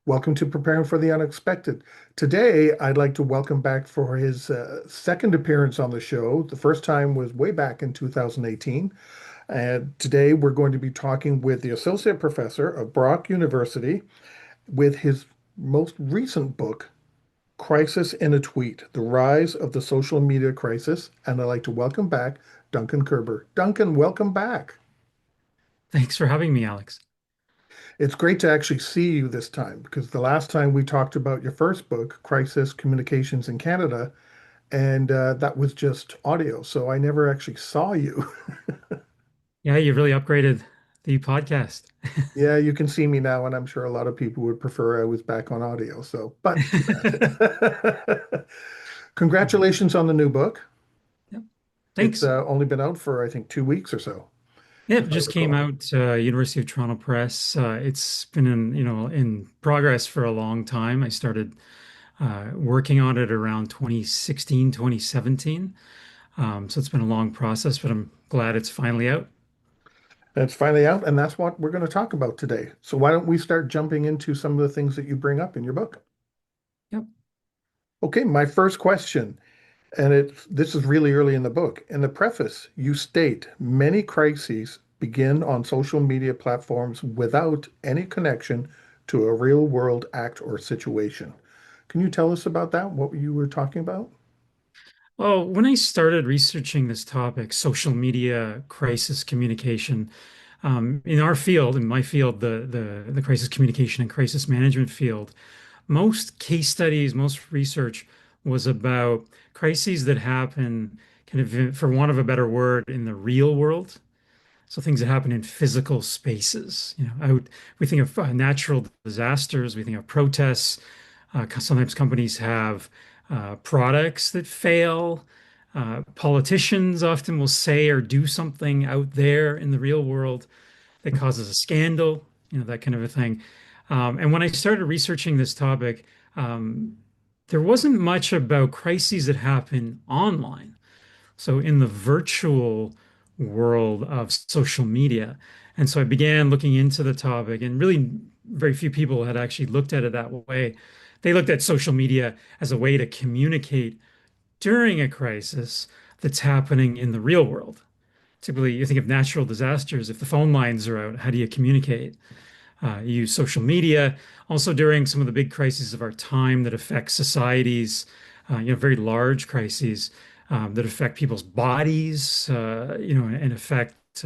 Welcome to Preparing for the Unexpected. Today, I'd like to welcome back for his second appearance on the show. The first time was way back in 2018. And today, we're going to be talking with the Associate Professor of Brock University with his most recent book, Crisis in a Tweet: The Rise of the Social Media Crisis. And I'd like to welcome back Duncan Koerber. Duncan, welcome back. Thanks for having me, Alex. It's great to actually see you this time because the last time we talked about your first book, Crisis Communications in Canada, and that was just audio. So I never actually saw you. Yeah, you really upgraded the podcast. Yeah, you can see me now, and I'm sure a lot of people would prefer I was back on audio. So, but too bad. Congratulations on the new book. Yep. It's Thanks. only been out for, I think, 2 weeks or so, Yeah, it if I just came recall. out, University of Toronto Press. It's been in progress for a long time. I started working on it around 2016, 2017. So it's been a long process, but I'm glad it's finally out. And it's finally out, and that's what we're going to talk about today. So why don't we start jumping into some of the things that you bring up in your book? Yep. Okay, my first question. And this is really early in the book. In the preface, you state many crises begin on social media platforms without any connection to a real world act or situation. Can you tell us about that? What you were talking about? Well, when I started researching this topic, social media crisis communication, in our field, in my field, the crisis communication and crisis management field, most case studies, most research was about crises that happen kind of, for want of a better word, in the real world. So things that happen in physical spaces. We think of natural disasters, we think of protests. Sometimes companies have products that fail. Politicians often will say or do something out there in the real world that causes a scandal, that kind of a thing. And when I started researching this topic, um, there wasn't much about crises that happen online. So in the virtual world of social media. And so I began looking into the topic, and really very few people had actually looked at it that way. They looked at social media as a way to communicate during a crisis that's happening in the real world. Typically, you think of natural disasters. If the phone lines are out, how do you communicate? You use social media. Also, during some of the big crises of our time that affect societies, very large crises that affect people's bodies, and affect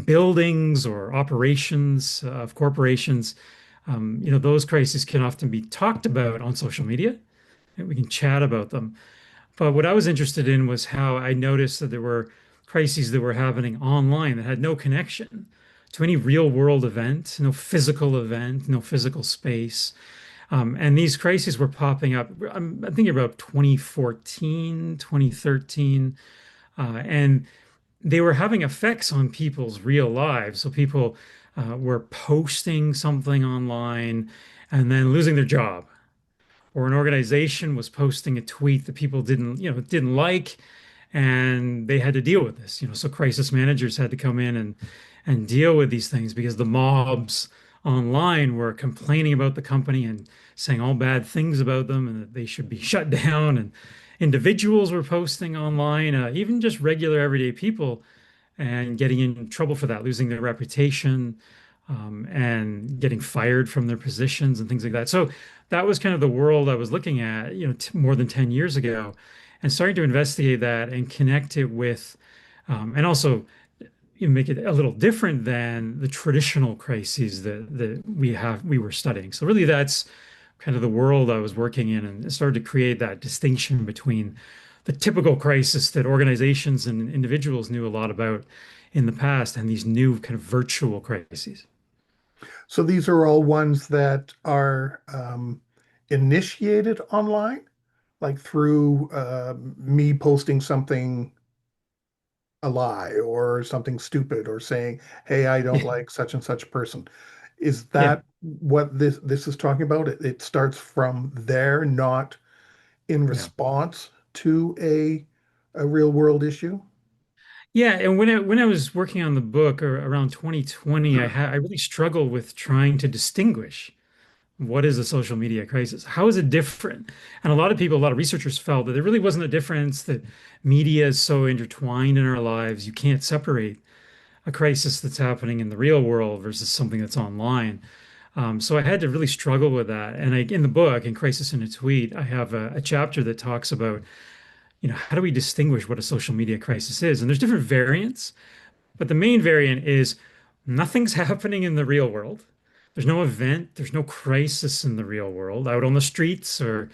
buildings or operations of corporations. Those crises can often be talked about on social media, and we can chat about them. But what I was interested in was how I noticed that there were crises that were happening online that had no connection to any real world event, no physical event, no physical space. And these crises were popping up. I'm thinking about 2014, 2013, and they were having effects on people's real lives. So people were posting something online and then losing their job, or an organization was posting a tweet that people didn't like, and they had to deal with this. So crisis managers had to come in and deal with these things because the mobs online were complaining about the company and saying all bad things about them and that they should be shut down. And individuals were posting online, even just regular everyday people, and getting in trouble for that, losing their reputation, and getting fired from their positions and things like that. So that was kind of the world I was looking at, more than 10 years ago, and starting to investigate that and connect it with, and also make it a little different than the traditional crises that we were studying. So really, that's kind of the world I was working in, and it started to create that distinction between the typical crisis that organizations and individuals knew a lot about in the past and these new kind of virtual crises. So these are all ones that are initiated online, like through me posting something a lie or something stupid or saying, "Hey, I don't Yeah. like such and such person." Is Yeah. that what this is talking about? It starts from there, not in Yeah. response to a real world issue? Yeah, and when I was working on the book or around 2020, I really struggled with trying to distinguish what is a social media crisis? How is it different? And a lot of people, a lot of researchers felt that there really wasn't a difference, that media is so intertwined in our lives, you can't separate a crisis that's happening in the real world versus something that's online. So I had to really struggle with that. And in the book, in Crisis in a Tweet, I have a chapter that talks about, how do we distinguish what a social media crisis is? And there's different variants, but the main variant is nothing's happening in the real world. There's no event, there's no crisis in the real world, out on the streets or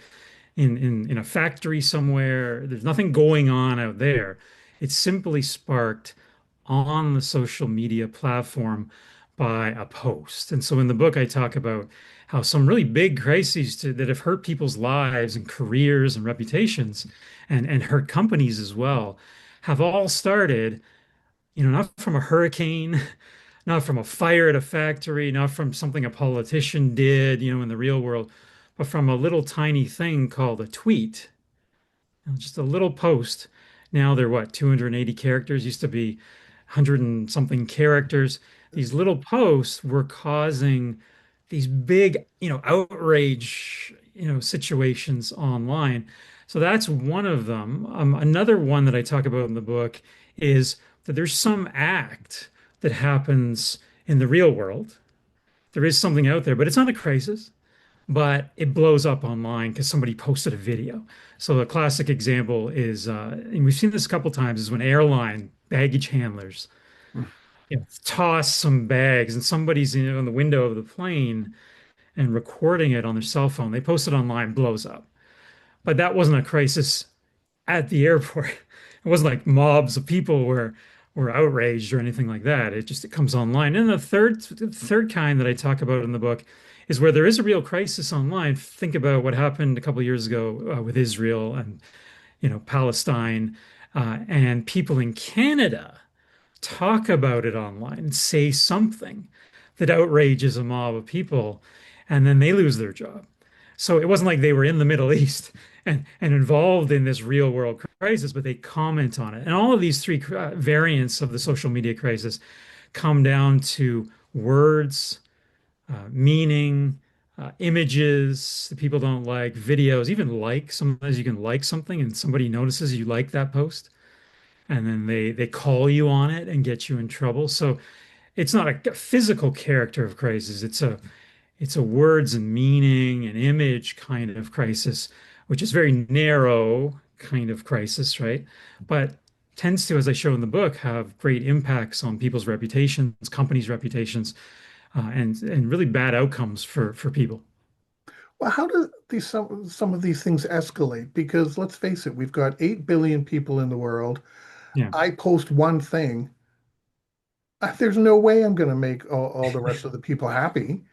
in a factory somewhere. There's nothing going on out there. It's simply sparked on the social media platform by a post. And so in the book, I talk about how some really big crises that have hurt people's lives and careers and reputations and hurt companies as well have all started, not from a hurricane, not from a fire at a factory, not from something a politician did, in the real world, but from a little tiny thing called a tweet. Just a little post. Now they're what, 280 characters, used to be 100 and something characters. These little posts were causing these big, outrage, situations online. So that's one of them. Another one that I talk about in the book is that there's some act that happens in the real world. There is something out there, but it's not a crisis, but it blows up online because somebody posted a video. So a classic example is, and we've seen this a couple times, is when airline baggage handlers, toss some bags and somebody's on the window of the plane and recording it on their cell phone. They post it online, blows up. But that wasn't a crisis at the airport. It wasn't like mobs of people were outraged or anything like that. It comes online. And the third kind that I talk about in the book is where there is a real crisis online. Think about what happened a couple of years ago with Israel and Palestine, and people in Canada talk about it online and say something that outrages a mob of people, and then they lose their job. So it wasn't like they were in the Middle East and involved in this real world crisis, but they comment on it. And all of these three variants of the social media crisis come down to words, meaning, images that people don't like, videos, even like. Sometimes you can like something and somebody notices you like that post, and then they call you on it and get you in trouble. So it's not a physical character of crisis. It's a words and meaning and image kind of crisis, which is very narrow kind of crisis, right? But tends to, as I show in the book, have great impacts on people's reputations, companies' reputations, and really bad outcomes for people. Well, how do some of these things escalate? Because let's face it, we've got 8 billion people in the world. Yeah, I post one thing. There's no way I'm going to make all the rest of the people happy,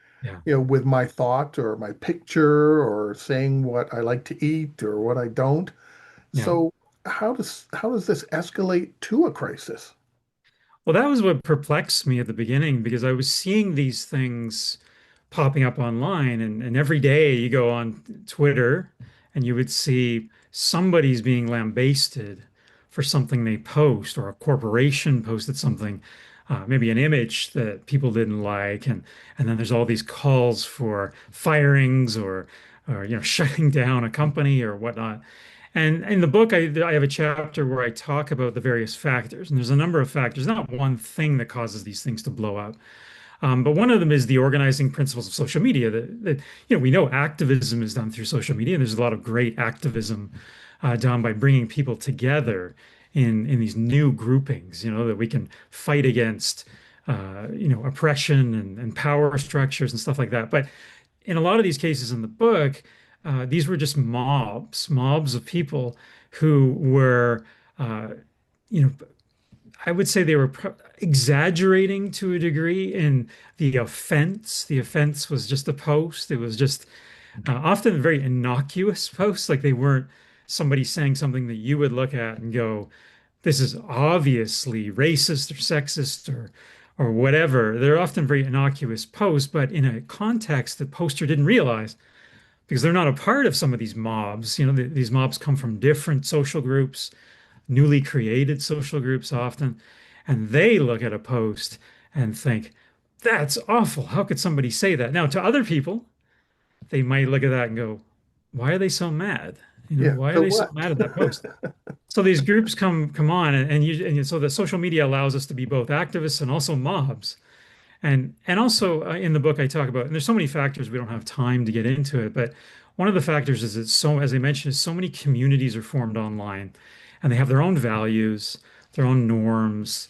yeah. with my thought or my picture or saying what I like to eat or what I don't. Yeah. So how does this escalate to a crisis? Well, that was what perplexed me at the beginning because I was seeing these things popping up online, and every day you go on Twitter and you would see somebody's being lambasted for something they post, or a corporation posted something, maybe an image that people didn't like, and then there's all these calls for firings or shutting down a company or whatnot. And in the book, I have a chapter where I talk about the various factors, and there's a number of factors, not one thing that causes these things to blow up. But one of them is the organizing principles of social media. That we know activism is done through social media, and there's a lot of great activism done by bringing people together in these new groupings. That we can fight against, oppression and power structures and stuff like that. But in a lot of these cases in the book, these were just mobs of people who were, uh, you know, I would say they were exaggerating to a degree in the offense. The offense was just a post. It was just often a very innocuous post. Like they weren't somebody saying something that you would look at and go, "This is obviously racist or sexist or whatever." They're often very innocuous posts, but in a context that poster didn't realize because they're not a part of some of these mobs. These mobs come from different social groups. newly created social groups often, and they look at a post and think, that's awful. How could somebody say that? Now, to other people, they might look at that and go, why are they so mad? Yeah. Why are So they so what? mad at that post? So these groups come on, so the social media allows us to be both activists and also mobs. And also in the book I talk about, and there's so many factors we don't have time to get into it, but one of the factors is that so, as I mentioned, is so many communities are formed online, and they have their own values, their own norms.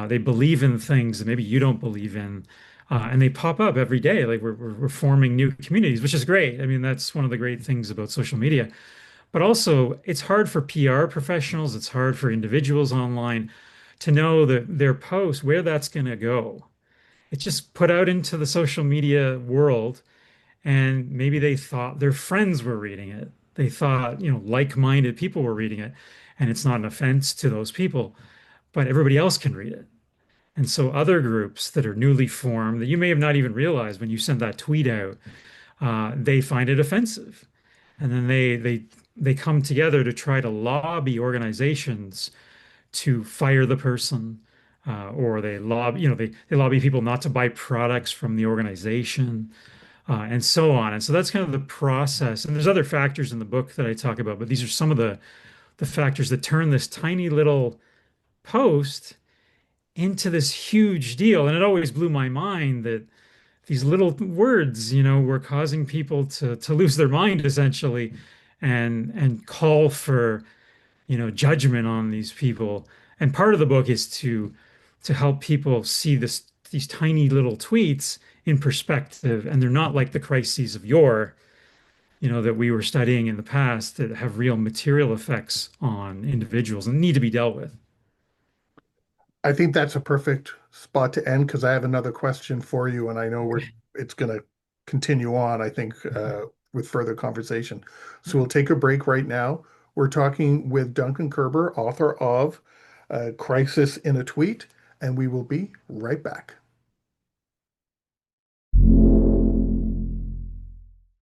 They believe in things that maybe you don't believe in, and they pop up every day. Like we're forming new communities, which is great. I mean, that's one of the great things about social media. But also, it's hard for PR professionals, it's hard for individuals online to know that their post, where that's going to go. It's just put out into the social media world, and maybe they thought their friends were reading it. They thought, like-minded people were reading it, and it's not an offense to those people, but everybody else can read it. And so other groups that are newly formed that you may have not even realized when you sent that tweet out, they find it offensive. And then they come together to try to lobby organizations to fire the person, or they lobby, they lobby people not to buy products from the organization, and so on. And so that's kind of the process. And there's other factors in the book that I talk about, but these are some of the factors that turn this tiny little post into this huge deal. And it always blew my mind that these little words, were causing people to lose their mind essentially, and call for judgment on these people. And part of the book is to help people see these tiny little tweets in perspective, and they're not like the crises of yore, that we were studying in the past that have real material effects on individuals and need to be dealt with. I think that's a perfect spot to end because I have another question for you, and I know Okay. it's going to continue on, I think, with further conversation. So Yeah. we'll take a break right now. We're talking with Duncan Koerber, author of Crisis in a Tweet, and we will be right back.